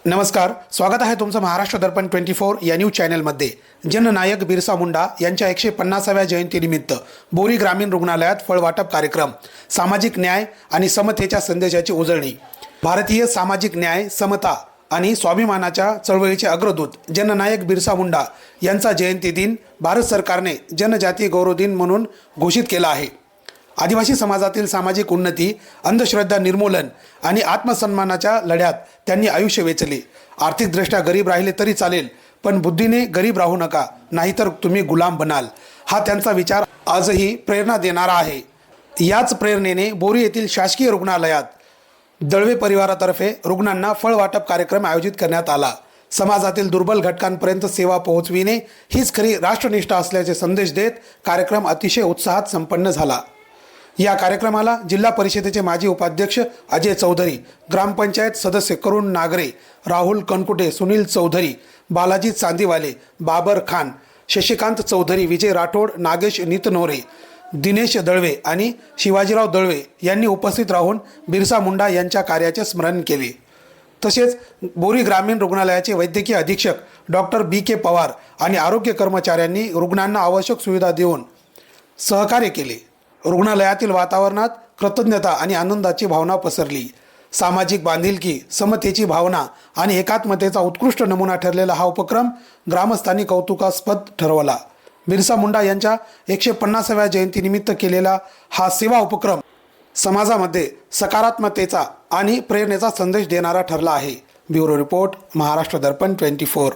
नमस्कार, स्वागत आहे तुमचं महाराष्ट्र दर्पण 24 या न्यूज चॅनलमध्ये। जननायक बिरसा मुंडा यांच्या 150व्या जयंतीनिमित्त बोरी ग्रामीण रुग्णालयात फळवाटप कार्यक्रम, सामाजिक न्याय आणि समतेच्या संदेशाची उजळणी। भारतीय सामाजिक न्याय, समता आणि स्वाभिमानाच्या चळवळीचे अग्रदूत जननायक बिरसा मुंडा यांचा जयंती दिन भारत सरकारने जनजातीय गौरव दिन म्हणून घोषित केला आहे। आदिवासी समाजातील सामाजिक उन्नती, अंधश्रद्धा निर्मूलन आणि आत्मसन्मानाच्या लढ्यात त्यांनी आयुष्य वेचले। आर्थिकदृष्ट्या गरीब राहिले तरी चालेल, पण बुद्धीने गरीब राहू नका, नाहीतर तुम्ही गुलाम बनाल, हा त्यांचा विचार आजही प्रेरणा देणारा आहे। याच प्रेरणेने बोरी येथील शासकीय रुग्णालयात दळवे परिवारातर्फे रुग्णांना फळ वाटप कार्यक्रम आयोजित करण्यात आला। समाजातील दुर्बल घटकांपर्यंत सेवा पोहोचविणे हीच खरी राष्ट्रनिष्ठा असल्याचे संदेश देत कार्यक्रम अतिशय उत्साहात संपन्न झाला। या कार्यक्रमाला जिल्हा परिषदेचे माजी उपाध्यक्ष अजय चौधरी, ग्रामपंचायत सदस्य करुण नागरे, राहुल कनकुटे, सुनील चौधरी, बालाजी चांदीवाले, बाबर खान, शशिकांत चौधरी, विजय राठोड, नागेश नितनोरे, दिनेश दळवे आणि शिवाजीराव दळवे यांनी उपस्थित राहून बिरसा मुंडा यांच्या कार्याचे स्मरण केले। तसेच बोरी ग्रामीण रुग्णालयाचे वैद्यकीय अधीक्षक डॉक्टर बी.के. पवार आणि आरोग्य कर्मचाऱ्यांनी रुग्णांना आवश्यक सुविधा देऊन सहकार्य केले। रुग्णालयातील वातावरणात कृतज्ञता आणि आनंदाची भावना पसरली। सामाजिक बांधिलकी, समतेची भावना आणि एकात्मतेचा उत्कृष्ट नमुना ठरलेला हा उपक्रम ग्रामस्थांनी कौतुकास्पद ठरवला। बिरसा मुंडा यांच्या 150व्या जयंतीनिमित्त केलेला हा सेवा उपक्रम समाजामध्ये सकारात्मकतेचा आणि प्रेरणेचा संदेश देणारा ठरला आहे। ब्युरो रिपोर्ट, महाराष्ट्र दर्पण 24।